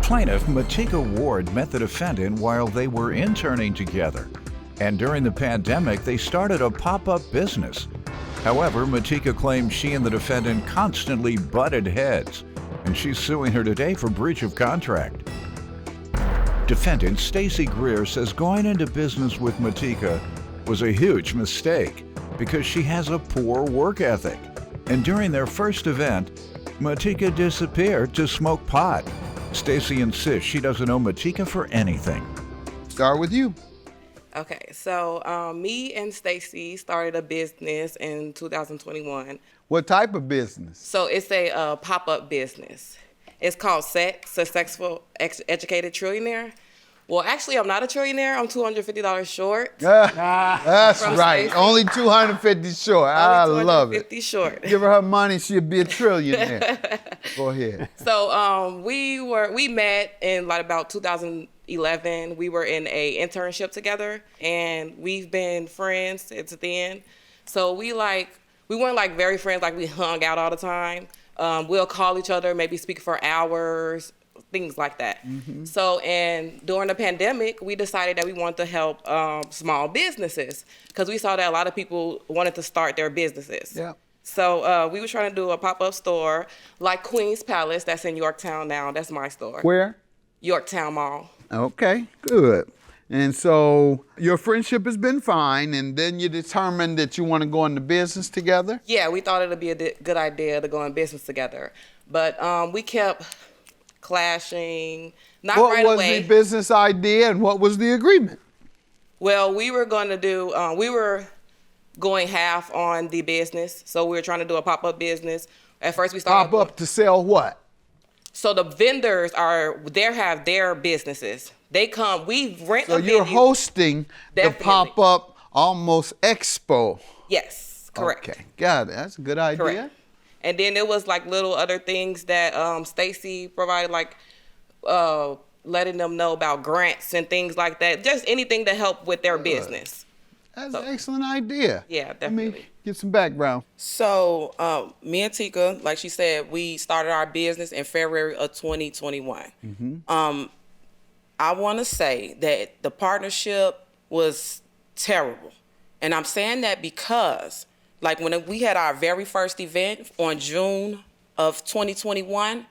Plaintiff Matika Ward met the defendant while they were interning together. And during the pandemic, they started a pop-up business. However, Matika claims she and the defendant constantly butted heads, and she's suing her today for breach of contract. Defendant Stacey Greer says going into business with Matika was a huge mistake because she has a poor work ethic. And during their first event, Matika disappeared to smoke pot. Stacey insists she doesn't owe Matika for anything. Start with you. Okay, so me and Stacey started a business in 2021. What type of business? So it's a pop-up business. It's called Successful Educated Trillionaire. Well, actually, I'm not a trillionaire. I'm $250 short. That's right. Stacey. Only 250 short. I love it. 250 short. Give her money, she'll be a trillionaire. Go ahead. So we met in like about 2011. We were in a internship together, and we've been friends since then. So we weren't like very friends, like we hung out all the time. We'll call each other, maybe speak for hours, things like that. Mm-hmm. So, and during the pandemic, we decided that we wanted to help small businesses because we saw that a lot of people wanted to start their businesses. Yeah. So we were trying to do a pop-up store like Queen's Palace, that's in Yorktown now. That's my store. Where? Yorktown Mall. Okay, good. And so your friendship has been fine, and then you determined that you want to go into business together? Yeah, we thought it would be a good idea to go in business together. But we kept clashing, not right away. What was the business idea and what was the agreement? Well, we were going to do, we were going half on the business. So we were trying to do a pop-up business. At first we started. Pop-up to sell what? So the vendors have their businesses. They come, we rent So a you're venue. hosting Definitely. the pop-up almost expo. Yes, correct. Okay, got it. That's a good idea. Correct. And then it was like little other things that Stacey provided, like letting them know about grants and things like that. Just anything to help with their business. That's an excellent idea. Yeah, definitely. Let me get some background. So me and Tika, like she said, we started our business in February of 2021. Mm-hmm. I want to say that the partnership was terrible. And I'm saying that because like when we had our very first event on June of 2021,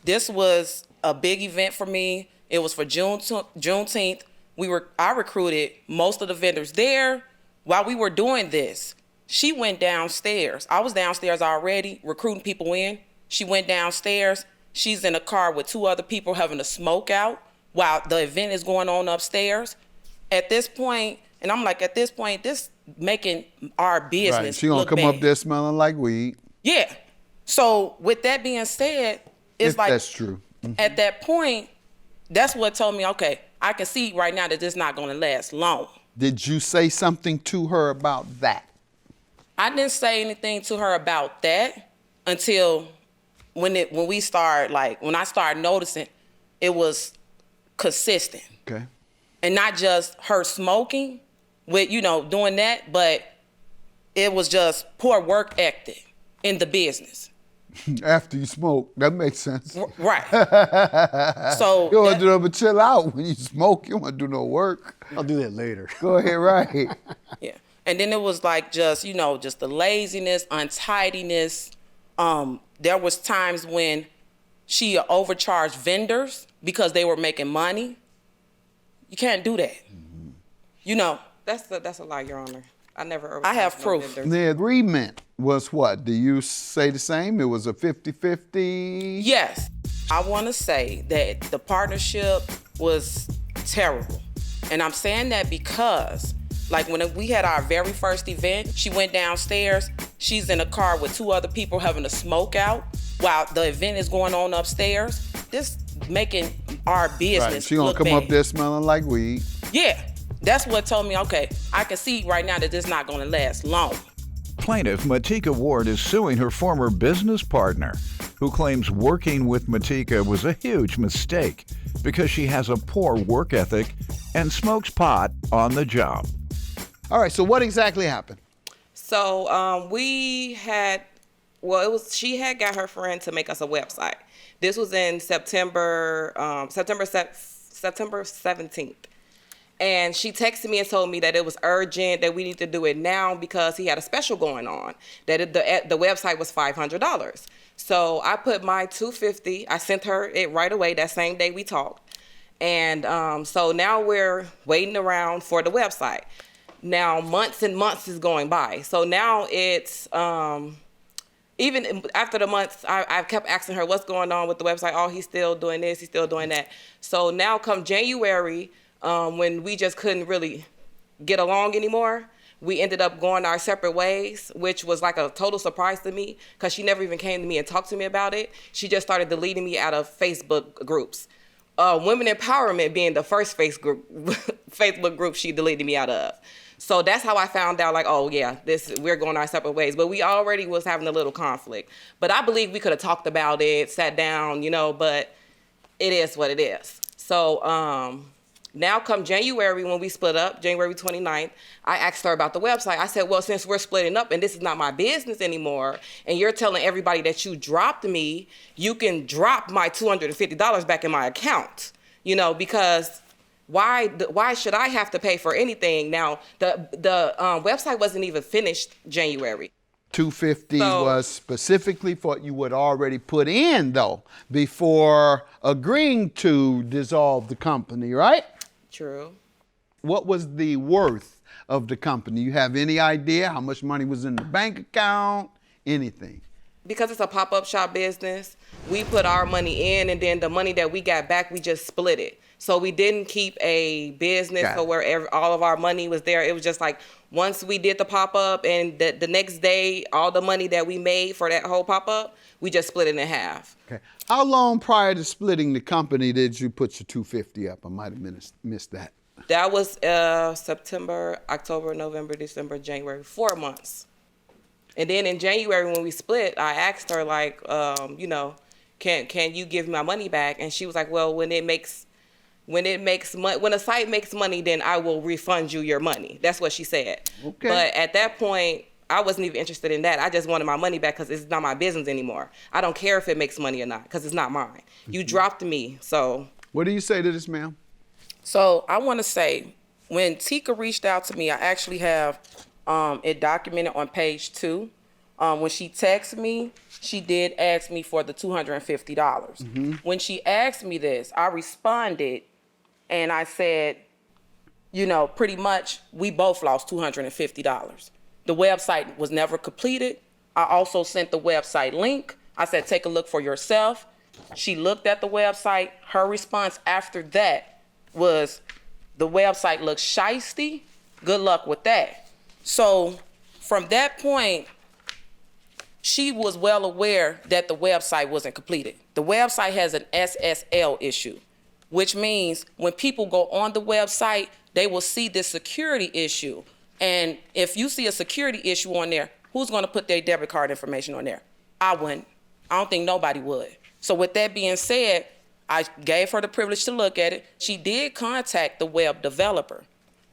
this was a big event for me. It was for Juneteenth. I recruited most of the vendors there. While we were doing this, she went downstairs. I was downstairs already recruiting people in. She went downstairs. She's in a car with two other people having a smoke out while the event is going on upstairs. At this point, and I'm like, at this point, this making our business Right. She gonna look come bad. up there smelling like weed. Yeah. So with that being said, it's If like that's true. Mm-hmm. At that point, that's what told me, okay, I can see right now that this is not going to last long. Did you say something to her about that? I didn't say anything to her about that until when I started noticing it was consistent. Okay. And not just her smoking with, doing that, but it was just poor work ethic in the business. After you smoke, that makes sense. Right. So You don't want to do nothing but chill out when you smoke. You don't want to do no work. I'll do that later. Go ahead, right. Yeah. And then it was like just the laziness, untidiness. There was times when she overcharged vendors because they were making money. You can't do that. Mm-hmm. That's a lie, Your Honor. I have proof. The agreement was what? Do you say the same? It was a 50-50? Yes. I want to say that the partnership was terrible. And I'm saying that because, like, when we had our very first event, she went downstairs. She's in a car with two other people having a smoke out while the event is going on upstairs. This making our business Right. She gonna look come bad. up there smelling like weed. Yeah. That's what told me, okay, I can see right now that this is not going to last long. Plaintiff Matika Ward is suing her former business partner, who claims working with Matika was a huge mistake because she has a poor work ethic and smokes pot on the job. All right, so what exactly happened? So she had got her friend to make us a website. This was in September 17th. And she texted me and told me that it was urgent, that we need to do it now because he had a special going on, that the website was $500. So I put my $250. I sent her it right away that same day we talked. And so now we're waiting around for the website. Now months and months is going by. So now it's, even after the months, I've kept asking her what's going on with the website. Oh, he's still doing this, he's still doing that. So now come January, when we just couldn't really get along anymore, we ended up going our separate ways, which was like a total surprise to me because she never even came to me and talked to me about it. She just started deleting me out of Facebook groups. Women Empowerment being the first Facebook group she deleted me out of. So that's how I found out, like, oh yeah, we're going our separate ways. But we already was having a little conflict. But I believe we could have talked about it, sat down, but it is what it is. So now come January when we split up, January 29th, I asked her about the website. I said, well, since we're splitting up and this is not my business anymore, and you're telling everybody that you dropped me, you can drop my $250 back in my account, because why should I have to pay for anything? Now, the website wasn't even finished January. $250 was specifically for what you would already put in, though, before agreeing to dissolve the company, right? True. What was the worth of the company? You have any idea how much money was in the bank account? Anything? Because it's a pop-up shop business, we put our money in, and then the money that we got back, we just split it. So we didn't keep a business where all of our money was there. It was just like once we did the pop-up and the next day, all the money that we made for that whole pop-up, we just split it in half. Okay. How long prior to splitting the company did you put your $250 up? I might have missed that. That was September, October, November, December, January, 4 months. And then in January when we split, I asked her like, can you give me my money back? And she was like, well, when a site makes money, then I will refund you your money. That's what she said. Okay. But at that point, I wasn't even interested in that. I just wanted my money back because it's not my business anymore. I don't care if it makes money or not because it's not mine. You dropped me, so. What do you say to this, ma'am? So I want to say, when Tika reached out to me, I actually have it documented on page 2. When she texted me, she did ask me for the $250. When she asked me this, I responded and I said, pretty much we both lost $250. The website was never completed. I also sent the website link. I said, take a look for yourself. She looked at the website. Her response after that was, the website looks shysty. Good luck with that. So from that point, she was well aware that the website wasn't completed. The website has an SSL issue, which means when people go on the website, they will see this security issue. And if you see a security issue on there, who's going to put their debit card information on there? I wouldn't. I don't think nobody would. So with that being said, I gave her the privilege to look at it. She did contact the web developer,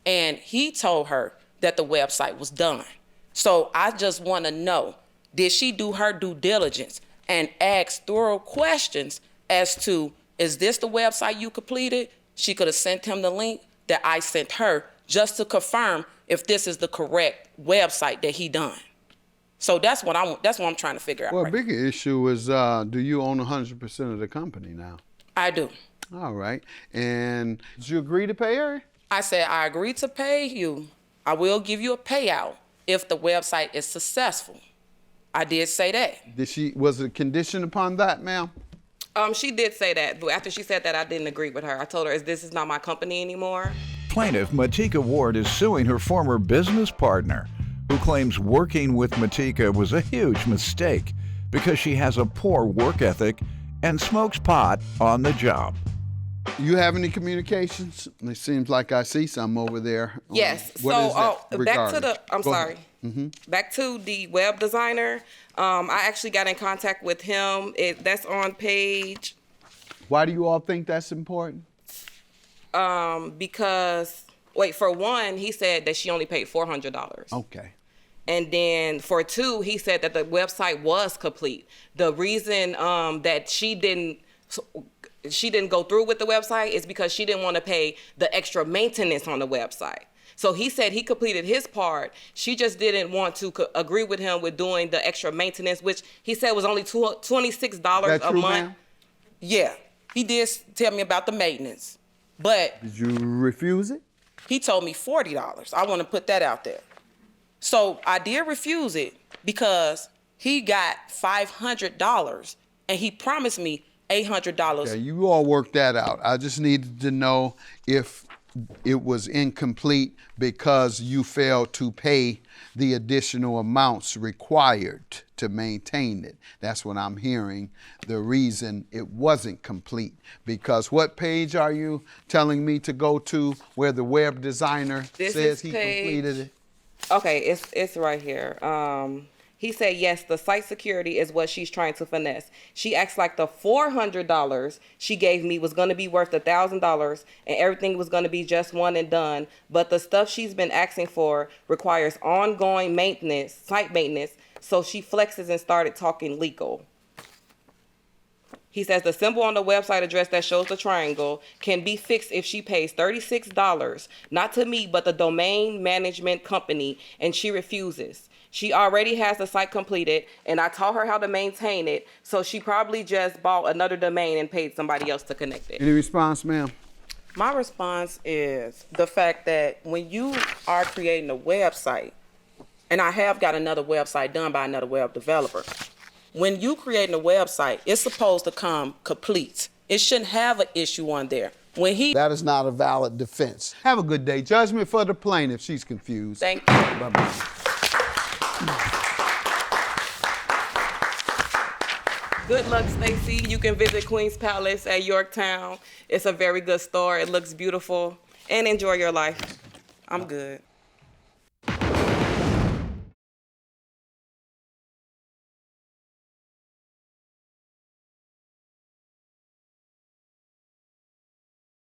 and he told her that the website was done. So I just want to know, did she do her due diligence and ask thorough questions as to, is this the website you completed? She could have sent him the link that I sent her just to confirm if this is the correct website that he done. So that's what I'm trying to figure out. Well, a bigger issue is, do you own 100% of the company now? I do. All right. And did you agree to pay her? I said, I agree to pay you. I will give you a payout if the website is successful. I did say that. Was it conditioned upon that, ma'am? She did say that, but after she said that, I didn't agree with her. I told her, this is not my company anymore. Plaintiff Matika Ward is suing her former business partner, who claims working with Matika was a huge mistake because she has a poor work ethic and smokes pot on the job. You have any communications? It seems like I see some over there. Yes. Back to the web designer. I actually got in contact with him. That's on page. Why do you all think that's important? Because, for one, he said that she only paid $400. Okay. And then for 2, he said that the website was complete. The reason that she didn't go through with the website is because she didn't want to pay the extra maintenance on the website. So he said he completed his part. She just didn't want to agree with him with doing the extra maintenance, which he said was only $26 a month. Ma'am? Yeah, he did tell me about the maintenance, but Did you refuse it? he told me $40. I want to put that out there. So I did refuse it because he got $500 and he promised me $800. Yeah, you all worked that out. I just needed to know if it was incomplete because you failed to pay the additional amounts required to maintain it. That's what I'm hearing, the reason it wasn't complete. Because what page are you telling me to go to where the web designer says he completed it? Okay, it's right here. He said, yes, the site security is what she's trying to finesse. She acts like the $400 she gave me was going to be worth $1,000 and everything was going to be just one and done. But the stuff she's been asking for requires ongoing maintenance, site maintenance. So she flexes and started talking legal. He says the symbol on the website address that shows the triangle can be fixed if she pays $36, not to me, but the domain management company, and she refuses. She already has the site completed, and I taught her how to maintain it, so she probably just bought another domain and paid somebody else to connect it. Any response, ma'am? My response is the fact that when you are creating a website, and I have got another website done by another web developer, when you creating a website, it's supposed to come complete. It shouldn't have an issue on there. That is not a valid defense. Have a good day. Judgment for the plaintiff. She's confused. Thank you. Bye-bye. Good luck, Stacy. You can visit Queen's Palace at Yorktown. It's a very good store. It looks beautiful. And enjoy your life. I'm good.